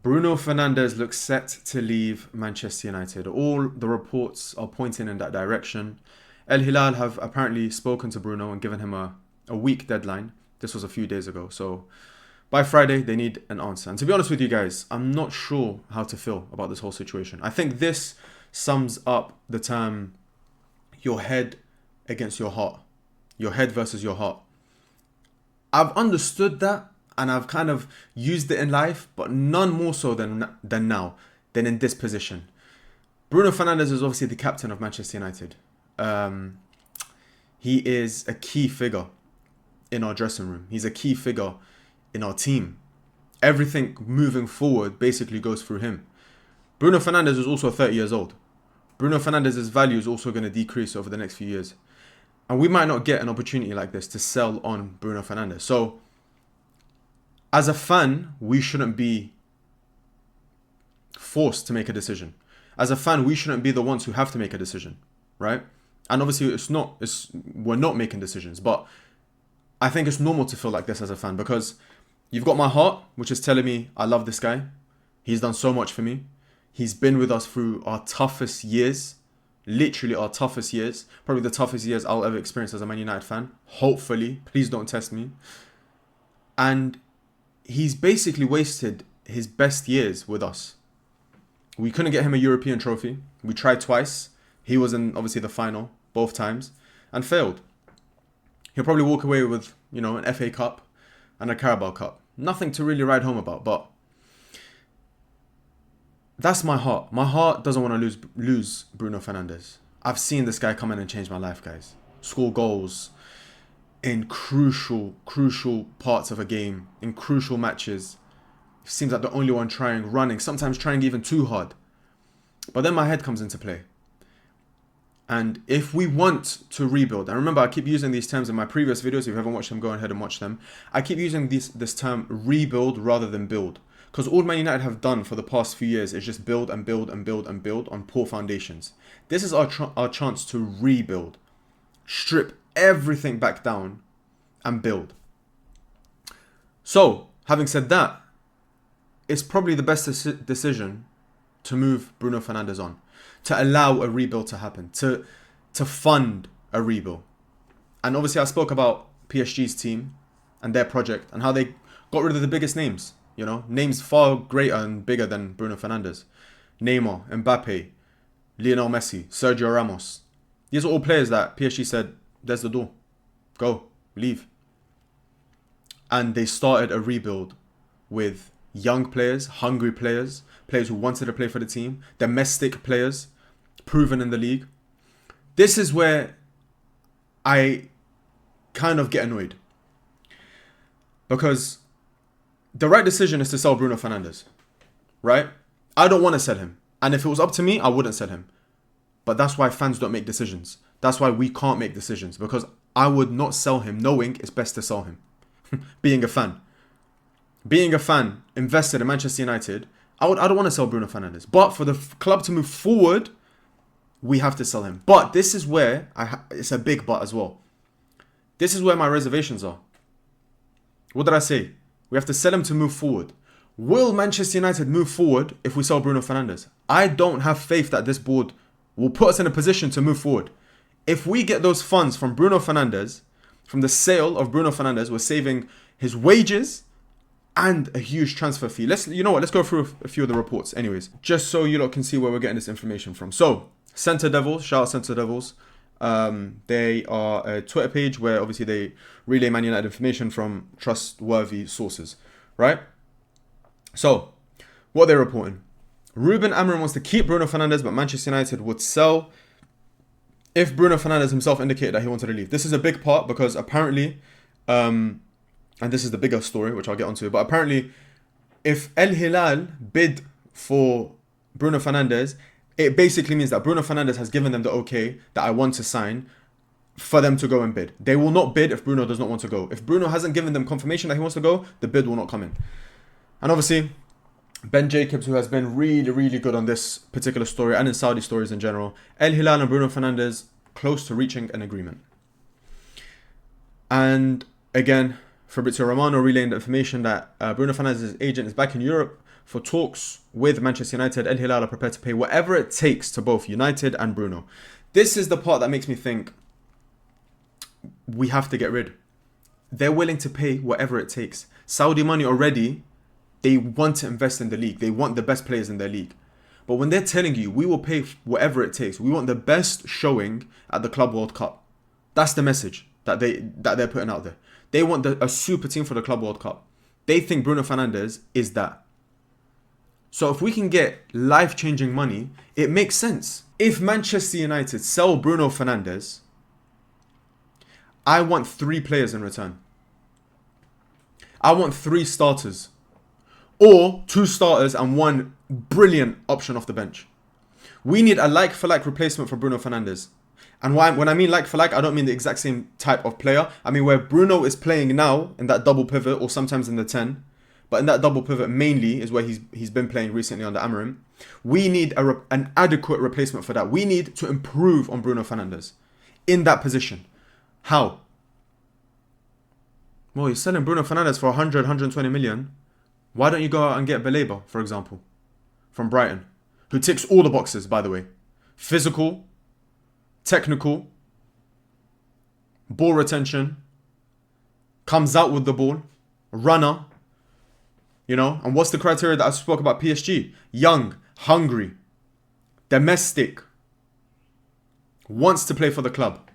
Bruno Fernandes looks set to leave Manchester United. All the reports are pointing in that direction. El Hilal have apparently spoken to Bruno and given him a week deadline. This was a few days ago. So by Friday, they need an answer. And to be honest with you guys, I'm not sure how to feel about this whole situation. I think this sums up the term your head against your heart. Your head versus your heart. I've understood that and I've kind of used it in life, but none more so than now, than in this position. Bruno Fernandes is obviously the captain of Manchester United. He is a key figure in our dressing room. He's a key figure in our team. Everything moving forward basically goes through him. Bruno Fernandes is also 30 years old. Bruno Fernandes' value is also going to decrease over the next few years. And we might not get an opportunity like this to sell on Bruno Fernandes. So, as a fan, we shouldn't be forced to make a decision. As a fan, we shouldn't be the ones who have to make a decision, right? And obviously, we're not making decisions. But I think it's normal to feel like this as a fan because you've got my heart, which is telling me I love this guy. He's done so much for me. He's been with us through our toughest years. Literally our toughest years. Probably the toughest years I'll ever experience as a Man United fan. Hopefully. Please don't test me. And he's basically wasted his best years with us. We couldn't get him a European trophy. We tried twice. He was in, obviously, the final both times and failed. He'll probably walk away with, an FA Cup and a Carabao Cup. Nothing to really write home about, but that's my heart. My heart doesn't want to lose Bruno Fernandes. I've seen this guy come in and change my life, guys. Score goals in crucial parts of a game, in crucial matches. He seems like the only one running, sometimes trying even too hard. But then my head comes into play. And if we want to rebuild, and remember I keep using these terms in my previous videos, if you haven't watched them, go ahead and watch them. I keep using this term rebuild rather than build. Because all Man United have done for the past few years is just build and build and build and build on poor foundations. This is our chance to rebuild. Strip everything back down and build. So, having said that, it's probably the best decision to move Bruno Fernandes on. To allow a rebuild to happen. To fund a rebuild. And obviously I spoke about PSG's team and their project and how they got rid of the biggest names. Names far greater and bigger than Bruno Fernandes. Neymar, Mbappe, Lionel Messi, Sergio Ramos. These are all players that PSG said, there's the door. Go, leave. And they started a rebuild with young players, hungry players, players who wanted to play for the team, domestic players, proven in the league. This is where I kind of get annoyed. Because the right decision is to sell Bruno Fernandes, right? I don't want to sell him. And if it was up to me, I wouldn't sell him. But that's why fans don't make decisions. That's why we can't make decisions. Because I would not sell him knowing it's best to sell him. Being a fan. Being a fan invested in Manchester United, I don't want to sell Bruno Fernandes. But for the club to move forward, we have to sell him. But this is where, it's a big but as well. This is where my reservations are. What did I say? We have to sell him to move forward. Will Manchester United move forward if we sell Bruno Fernandes? I don't have faith that this board will put us in a position to move forward. If we get those funds from Bruno Fernandes, from the sale of Bruno Fernandes, we're saving his wages and a huge transfer fee. Let's go through a few of the reports anyways, just so you lot can see where we're getting this information from. So, Centre Devils, shout out Centre Devils. They are a Twitter page where obviously they relay Man United information from trustworthy sources, right? So, what they're reporting. Ruben Amorim wants to keep Bruno Fernandes, but Manchester United would sell if Bruno Fernandes himself indicated that he wanted to leave. This is a big part because apparently, and this is the bigger story, which I'll get onto, but apparently, if El Hilal bid for Bruno Fernandes, it basically means that Bruno Fernandes has given them the okay that I want to sign for them to go and bid. They will not bid if Bruno does not want to go. If Bruno hasn't given them confirmation that he wants to go, the bid will not come in. And obviously, Ben Jacobs, who has been really, really good on this particular story and in Saudi stories in general, El Hilal and Bruno Fernandes close to reaching an agreement. And again, Fabrizio Romano relaying the information that Bruno Fernandes' agent is back in Europe for talks with Manchester United. El Hilal are prepared to pay whatever it takes to both United and Bruno. This is the part that makes me think we have to get rid. They're willing to pay whatever it takes. Saudi money already, they want to invest in the league. They want the best players in their league. But when they're telling you, we will pay whatever it takes, we want the best showing at the Club World Cup. That's the message that they're putting out there. They want a super team for the Club World Cup. They think Bruno Fernandes is that. So if we can get life-changing money, it makes sense. If Manchester United sell Bruno Fernandes, I want 3 players in return. I want 3 starters. Or 2 starters and 1 brilliant option off the bench. We need a like-for-like replacement for Bruno Fernandes. And when I mean like-for-like, I don't mean the exact same type of player. I mean where Bruno is playing now in that double pivot or sometimes in the 10. But in that double pivot mainly is where he's been playing recently under Amorim. We need an adequate replacement for that. We need to improve on Bruno Fernandes in that position. How? Well, you're selling Bruno Fernandes for 100, 120 million. Why don't you go out and get Baleba, for example, from Brighton, who ticks all the boxes, by the way. Physical, technical, ball retention, comes out with the ball, runner, and what's the criteria that I spoke about PSG? Young, hungry, domestic, wants to play for the club.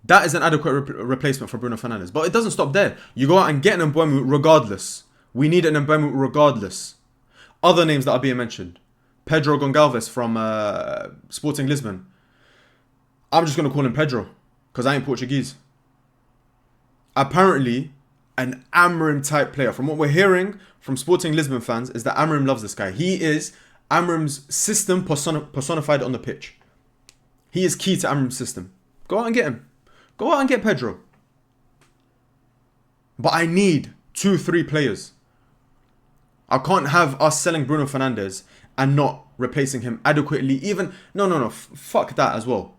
That is an adequate replacement for Bruno Fernandes. But it doesn't stop there. You go out and get an Mbeumo regardless. We need an Mbeumo regardless. Other names that are being mentioned. Pedro Gonçalves from Sporting Lisbon. I'm just going to call him Pedro because I ain't Portuguese. Apparently, an Amorim type player. From what we're hearing from Sporting Lisbon fans is that Amorim loves this guy. He is Amorim's system personified on the pitch. He is key to Amorim's system. Go out and get him. Go out and get Pedro. But I need 2-3 players. I can't have us selling Bruno Fernandes and not replacing him adequately. Even no. Fuck that as well.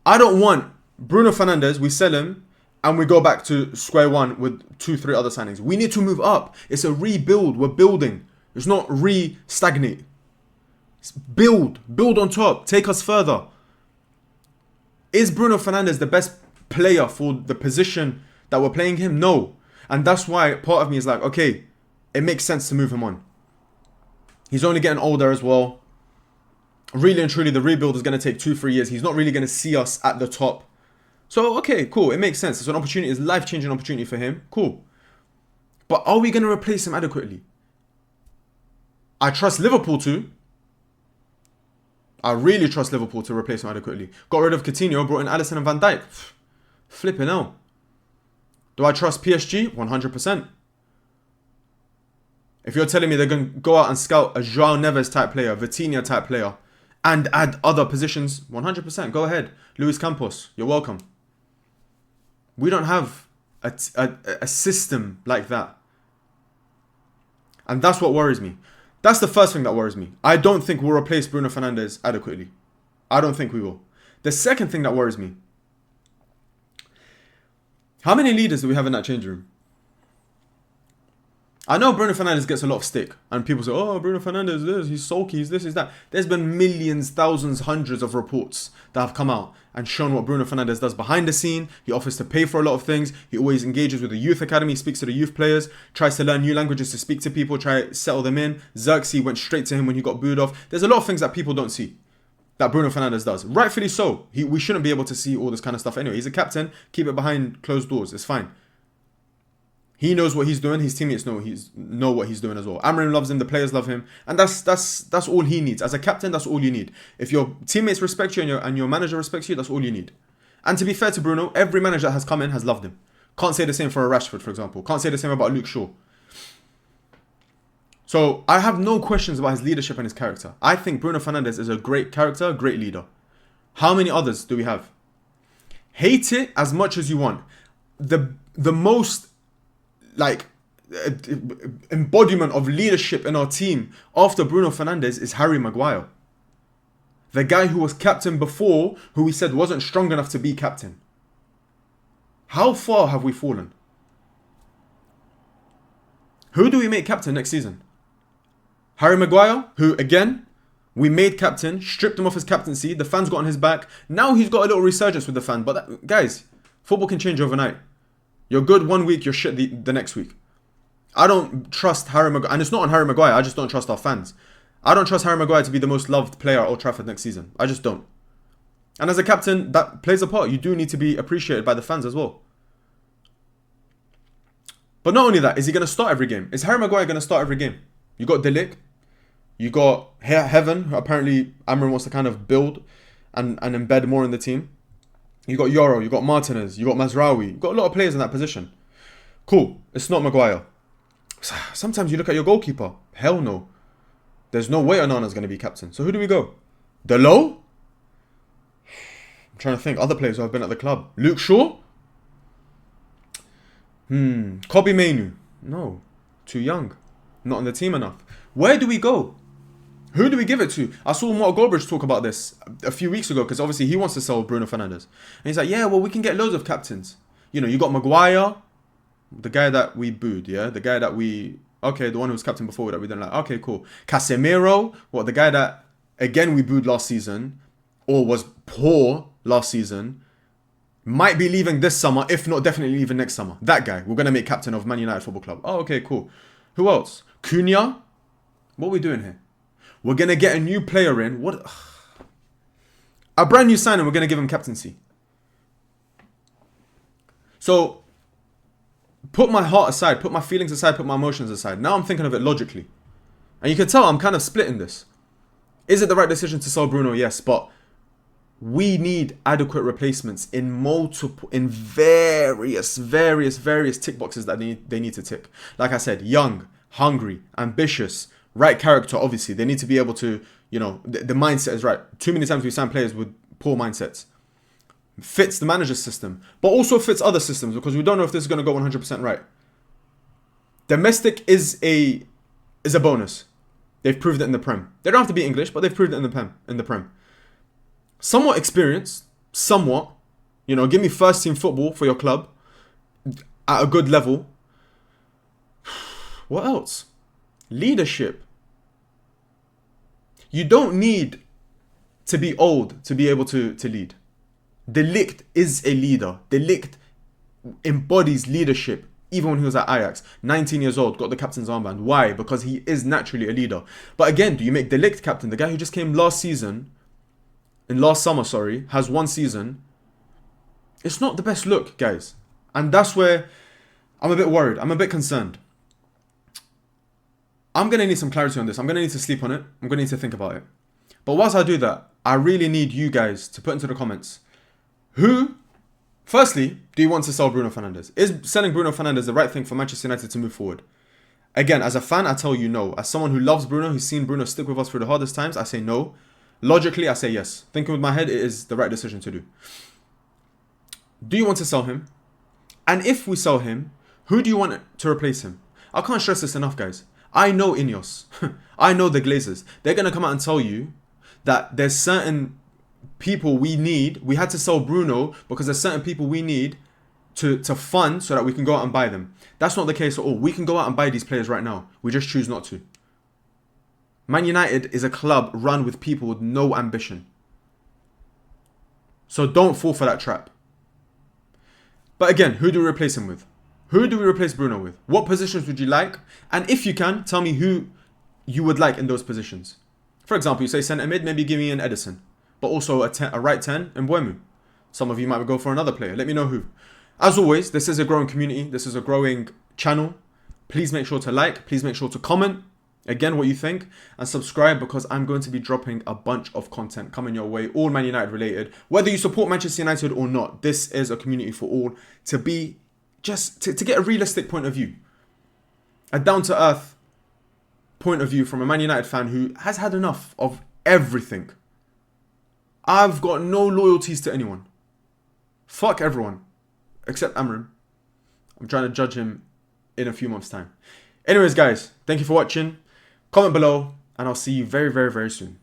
I don't want Bruno Fernandes. We sell him and we go back to square one with 2-3 other signings. We need to move up. It's a rebuild. We're building. It's not stagnate. It's build on top. Take us further. Is Bruno Fernandes the best player for the position that we're playing him? No. And that's why part of me is like, okay, it makes sense to move him on. He's only getting older as well. Really and truly, the rebuild is going to take 2-3 years. He's not really going to see us at the top. So, okay, cool. It makes sense. It's an opportunity. It's a life-changing opportunity for him. Cool. But are we going to replace him adequately? I trust Liverpool to. I really trust Liverpool to replace him adequately. Got rid of Coutinho, brought in Alisson and Van Dijk. Flipping hell. Do I trust PSG? 100%. If you're telling me they're going to go out and scout a João Neves type player, Vitinha type player, and add other positions, 100%. Go ahead. Luis Campos, you're welcome. We don't have a system like that. And that's what worries me. That's the first thing that worries me. I don't think we'll replace Bruno Fernandes adequately. I don't think we will. The second thing that worries me. How many leaders do we have in that change room? I know Bruno Fernandes gets a lot of stick. And people say, oh, Bruno Fernandes, this, he's sulky, he's this, he's that. There's been millions, thousands, hundreds of reports that have come out and shown what Bruno Fernandes does behind the scene. He offers to pay for a lot of things. He always engages with the youth academy, speaks to the youth players, tries to learn new languages to speak to people, try to settle them in. Xerxes went straight to him when he got booed off. There's a lot of things that people don't see that Bruno Fernandes does. Rightfully so. We shouldn't be able to see all this kind of stuff anyway. He's a captain. Keep it behind closed doors. It's fine. He knows what he's doing. His teammates know what he's doing as well. Amorim loves him. The players love him, and that's all he needs. As a captain, that's all you need. If your teammates respect you and your manager respects you, that's all you need. And to be fair to Bruno, every manager that has come in has loved him. Can't say the same for a Rashford, for example. Can't say the same about Luke Shaw. So I have no questions about his leadership and his character. I think Bruno Fernandes is a great character, great leader. How many others do we have? Hate it as much as you want. The most embodiment of leadership in our team after Bruno Fernandes is Harry Maguire. The guy who was captain before, who we said wasn't strong enough to be captain. How far have we fallen? Who do we make captain next season? Harry Maguire, who, again, we made captain, stripped him off his captaincy. The fans got on his back. Now he's got a little resurgence with the fan. But guys, football can change overnight. You're good one week, you're shit the next week. I don't trust Harry Maguire. And it's not on Harry Maguire. I just don't trust our fans. I don't trust Harry Maguire to be the most loved player at Old Trafford next season. I just don't. And as a captain, that plays a part. You do need to be appreciated by the fans as well. But not only that, is he going to start every game? Is Harry Maguire going to start every game? You got De Ligt. You got Heaven, who apparently Amrin wants to kind of build and embed more in the team. You got Yoro, you got Martinez, you got Mazraoui. You got a lot of players in that position. Cool. It's not Maguire. Sometimes you look at your goalkeeper. Hell no. There's no way Onana's going to be captain. So who do we go? Delo? I'm trying to think. Other players who have been at the club. Luke Shaw? Kobe Mainu? No. Too young. Not on the team enough. Where do we go? Who do we give it to? I saw Mark Goldbridge talk about this a few weeks ago because obviously he wants to sell Bruno Fernandes. And he's like, yeah, well, we can get loads of captains. You know, you got Maguire, the guy that we booed, yeah? The guy that we... Okay, the one who was captain before that we didn't like. Okay, cool. Casemiro, the guy that, again, we booed last season or was poor last season, might be leaving this summer, if not definitely leaving next summer. That guy, we're going to make captain of Man United Football Club. Oh, okay, cool. Who else? Cunha? What are we doing here? We're going to get a new player in. What? A brand new signing, we're going to give him captaincy. So, put my heart aside, put my feelings aside, put my emotions aside. Now I'm thinking of it logically. And you can tell I'm kind of splitting this. Is it the right decision to sell Bruno? Yes, but we need adequate replacements in various tick boxes that they need to tick. Like I said, young, hungry, ambitious, right character, obviously. They need to be able to, you know, the mindset is right. Too many times we sign players with poor mindsets. Fits the manager's system, but also fits other systems because we don't know if this is going to go 100% right. Domestic is a bonus. They've proved it in the Prem. They don't have to be English, but they've proved it in the Prem. Somewhat experienced, somewhat. You know, give me first team football for your club at a good level. What else? Leadership. You don't need to be old to be able to lead. De Ligt is a leader. De Ligt embodies leadership. Even when he was at Ajax, 19 years old, got the captain's armband. Why? Because he is naturally a leader. But again, do you make De Ligt captain? The guy who just came last summer, has one season. It's not the best look, guys. And that's where I'm a bit worried. I'm a bit concerned. I'm going to need some clarity on this. I'm going to need to sleep on it. I'm going to need to think about it. But whilst I do that, I really need you guys to put into the comments. Firstly, do you want to sell Bruno Fernandes? Is selling Bruno Fernandes the right thing for Manchester United to move forward? Again, as a fan, I tell you no. As someone who loves Bruno, who's seen Bruno stick with us through the hardest times, I say no. Logically, I say yes. Thinking with my head, it is the right decision to do. Do you want to sell him? And if we sell him, who do you want to replace him? I can't stress this enough, guys. I know Ineos. I know the Glazers. They're going to come out and tell you that there's certain people we need. We had to sell Bruno because there's certain people we need to fund so that we can go out and buy them. That's not the case at all. We can go out and buy these players right now. We just choose not to. Man United is a club run with people with no ambition. So don't fall for that trap. But again, who do we replace him with? Who do we replace Bruno with? What positions would you like? And if you can, tell me who you would like in those positions. For example, you say centre mid, maybe give me an Edison. But also a right 10 in Buemu. Some of you might go for another player. Let me know who. As always, this is a growing community. This is a growing channel. Please make sure to like. Please make sure to comment. Again, what you think. And subscribe because I'm going to be dropping a bunch of content coming your way. All Man United related. Whether you support Manchester United or not. This is a community for all. To be just to get a realistic point of view. A down-to-earth point of view from a Man United fan who has had enough of everything. I've got no loyalties to anyone. Fuck everyone. Except Amrin. I'm trying to judge him in a few months' time. Anyways, guys, thank you for watching. Comment below, and I'll see you very, very, very soon.